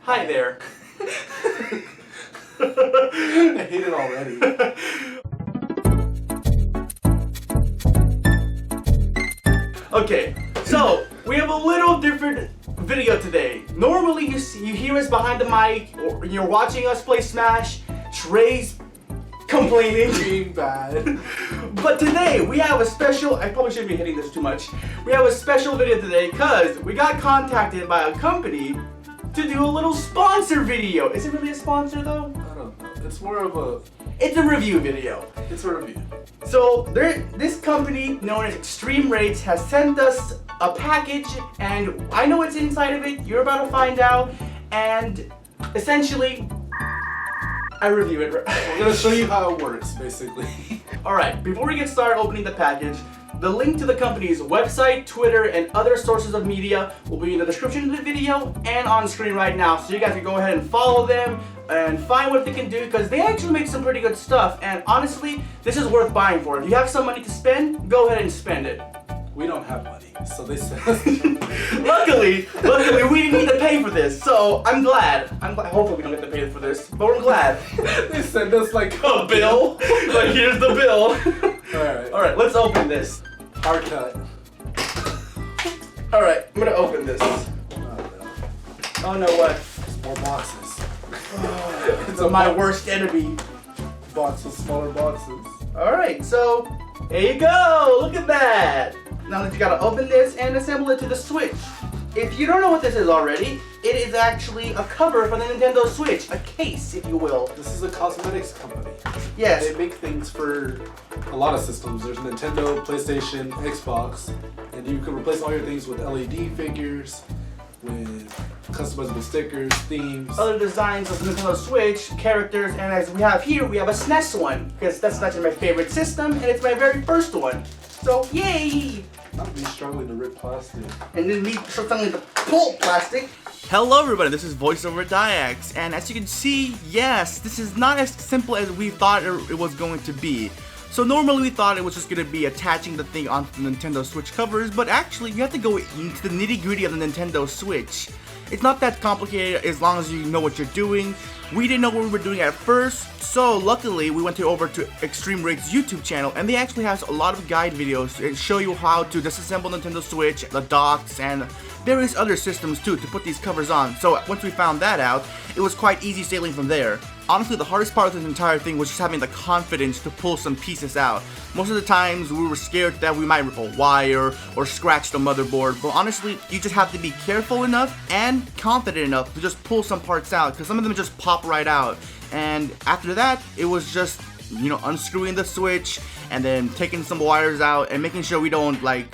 Hi there. I hate it already. Okay, so we have a little different video today. Normally you hear us behind the mic, or you're watching us play Smash. Trey's complaining. Being bad. But today we have a special, I probably shouldn't be hitting this too much. We have a special video today because we got contacted by a company to do a little sponsor video. Is it really a sponsor though? I don't know. It's more of a... It's a review video. It's a review. So this company known as eXtremeRate has sent us a package, and I know what's inside of it. You're about to find out, and essentially, I review it. We're gonna show you how it works, basically. All right. Before we get started opening the package, the link to the company's website, Twitter, and other sources of media will be in the description of the video and on screen right now. So you guys can go ahead and follow them and find what they can do, because they actually make some pretty good stuff. And honestly, this is worth buying for. If you have some money to spend, go ahead and spend it. We don't have money, so they sent us. Luckily, we didn't need to pay for this, so I'm glad. Hopefully we don't get to pay for this, but we're glad. They sent us like A bill. Like, here's the bill. Alright. Alright, let's open this. Hard cut. Alright, I'm gonna open this. Oh no, what? There's more boxes. It's my worst enemy. Boxes, smaller boxes. Alright, so here you go. Look at that. Now that you gotta open this and assemble it to the Switch. If you don't know what this is already, it is actually a cover for the Nintendo Switch. A case, if you will. This is a cosmetics company. Yes. They make things for a lot of systems. There's Nintendo, PlayStation, Xbox, and you can replace all your things with LED figures, with customizable stickers, themes. Other designs of the Nintendo Switch, characters, and as we have here, we have a Snes one, because that's actually my favorite system, and it's my very first one. So, yay! Not me struggling to rip plastic. And then me struggling to pull plastic. Hello everybody, this is VoiceOver Dyacx, and as you can see, yes, this is not as simple as we thought it was going to be. So normally we thought it was just going to be attaching the thing onto the Nintendo Switch covers, but actually you have to go into the nitty-gritty of the Nintendo Switch. It's not that complicated as long as you know what you're doing. We didn't know what we were doing at first, so luckily we went over to eXtremeRate's YouTube channel, and they actually have a lot of guide videos to show you how to disassemble Nintendo Switch, the docks, and various other systems too to put these covers on. So once we found that out, it was quite easy sailing from there. Honestly, the hardest part of this entire thing was just having the confidence to pull some pieces out. Most of the times we were scared that we might rip a wire or scratch the motherboard, but honestly, you just have to be careful enough and confident enough to just pull some parts out, because some of them just pop right out. And after that, it was just, you know, unscrewing the Switch and then taking some wires out and making sure we don't like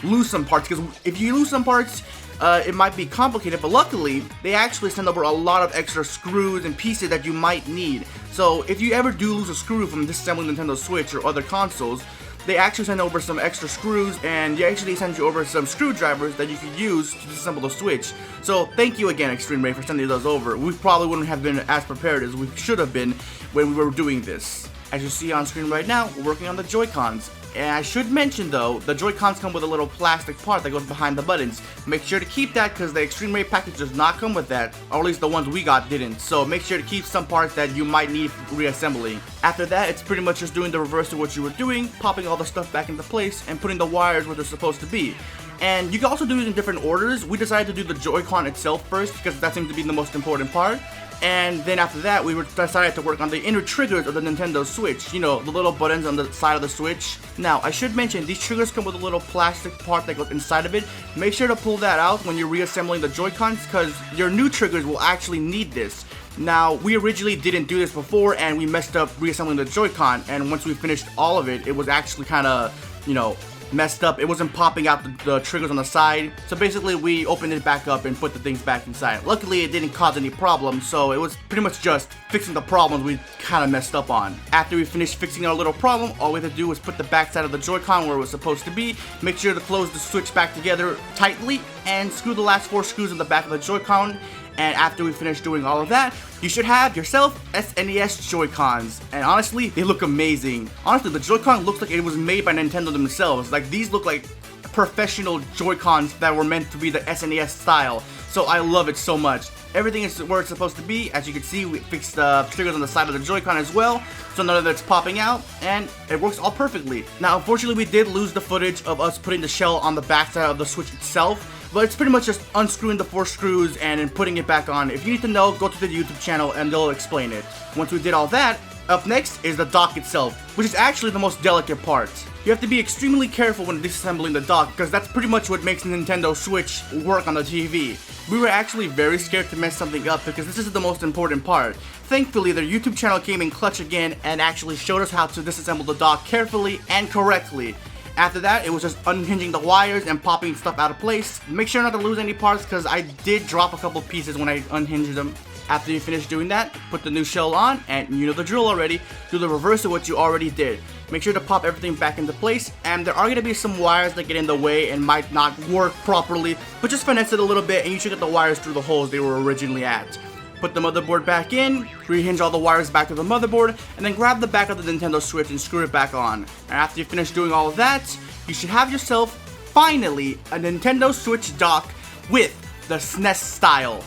lose some parts, because if you lose some parts, it might be complicated, but luckily they actually send over a lot of extra screws and pieces that you might need. So if you ever do lose a screw from disassembling Nintendo Switch or other consoles, they actually send over some extra screws, and they actually send you over some screwdrivers that you could use to disassemble the Switch. So thank you again, eXtremeRate, for sending those over. We probably wouldn't have been as prepared as we should have been when we were doing this. As you see on screen right now, we're working on the Joy-Cons. And I should mention though, the Joy-Cons come with a little plastic part that goes behind the buttons. Make sure to keep that, because the eXtremeRate package does not come with that, or at least the ones we got didn't. So make sure to keep some parts that you might need reassembling. After that, it's pretty much just doing the reverse of what you were doing, popping all the stuff back into place and putting the wires where they're supposed to be. And you can also do it in different orders. We decided to do the Joy-Con itself first, because that seems to be the most important part. And then after that, we decided to work on the inner triggers of the Nintendo Switch. You know, the little buttons on the side of the Switch. Now, I should mention, these triggers come with a little plastic part that goes inside of it. Make sure to pull that out when you're reassembling the Joy-Cons, because your new triggers will actually need this. Now, we originally didn't do this before, and we messed up reassembling the Joy-Con, and once we finished all of it, it was actually kind of, you know, messed up. It wasn't popping out the triggers on the side. So basically we opened it back up and put the things back inside. Luckily it didn't cause any problems, so it was pretty much just fixing the problems we kind of messed up on. After we finished fixing our little problem, all we had to do was put the back side of the Joy-Con where it was supposed to be, make sure to close the Switch back together tightly, and screw the last 4 screws in the back of the Joy-Con. And after we finish doing all of that, you should have yourself SNES Joy-Cons. And honestly, they look amazing. Honestly, the Joy-Con looks like it was made by Nintendo themselves. Like, these look like professional Joy-Cons that were meant to be the SNES style. So I love it so much. Everything is where it's supposed to be. As you can see, we fixed the triggers on the side of the Joy-Con as well, so none of it's popping out, and it works all perfectly. Now, unfortunately, we did lose the footage of us putting the shell on the backside of the Switch itself, but it's pretty much just unscrewing the 4 screws and then putting it back on. If you need to know, go to the YouTube channel and they'll explain it. Once we did all that, up next is the dock itself, which is actually the most delicate part. You have to be extremely careful when disassembling the dock, because that's pretty much what makes the Nintendo Switch work on the TV. We were actually very scared to mess something up because this is the most important part. Thankfully, their YouTube channel came in clutch again and actually showed us how to disassemble the dock carefully and correctly. After that, it was just unhinging the wires and popping stuff out of place. Make sure not to lose any parts because I did drop a couple pieces when I unhinged them. After you finish doing that, put the new shell on, and you know the drill already. Do the reverse of what you already did. Make sure to pop everything back into place, and there are going to be some wires that get in the way and might not work properly, but just finesse it a little bit and you should get the wires through the holes they were originally at. Put the motherboard back in, rehinge all the wires back to the motherboard, and then grab the back of the Nintendo Switch and screw it back on. And after you finish doing all of that, you should have yourself, finally, a Nintendo Switch dock with the Snes style.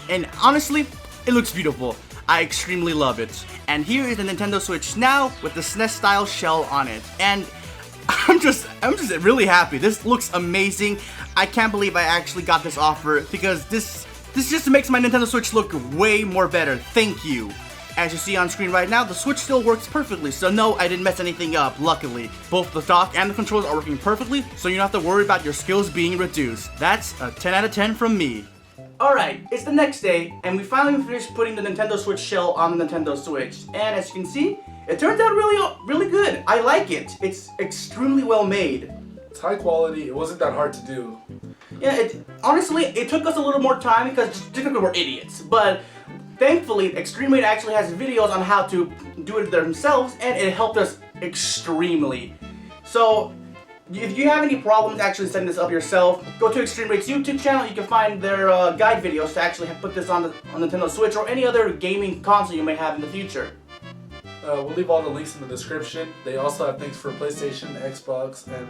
And honestly, it looks beautiful. I extremely love it. And here is the Nintendo Switch now with the SNES style shell on it. And I'm just really happy. This looks amazing. I can't believe I actually got this offer because this just makes my Nintendo Switch look way more better. Thank you. As you see on screen right now, the Switch still works perfectly, so no, I didn't mess anything up, luckily. Both the dock and the controls are working perfectly, so you don't have to worry about your skills being reduced. That's a 10 out of 10 from me. Alright, it's the next day, and we finally finished putting the Nintendo Switch shell on the Nintendo Switch. And as you can see, it turns out really good. I like it. It's extremely well made. It's high quality. It wasn't that hard to do. Yeah, honestly, it took us a little more time because we were idiots. But thankfully, eXtremeRate actually has videos on how to do it themselves, and it helped us extremely. So, if you have any problems actually setting this up yourself, go to eXtremeRate's YouTube channel. You can find their guide videos to actually put this on Nintendo Switch or any other gaming console you may have in the future. We'll leave all the links in the description. They also have things for PlayStation, Xbox, and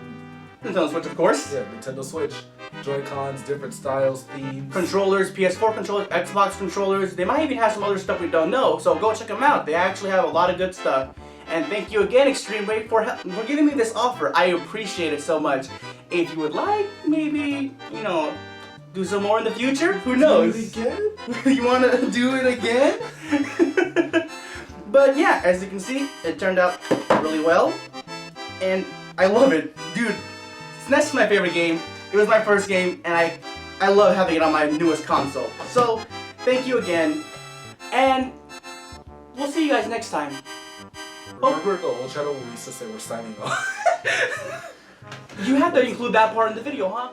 Nintendo Switch, of course. Yeah, Nintendo Switch. Joy-Cons, different styles, themes. Controllers, PS4 controllers, Xbox controllers. They might even have some other stuff we don't know, so go check them out. They actually have a lot of good stuff. And thank you again, eXtremeRate, for giving me this offer. I appreciate it so much. If you would like, maybe, you know, do some more in the future? Who knows? Do it again? You want to do it again? But yeah, as you can see, it turned out really well. And I love it. Dude, SNES is my favorite game. It was my first game, and I love having it on my newest console. So, thank you again. And we'll see you guys next time. Remember the old channel when we used to say we're signing off? You had to include that part in the video, huh?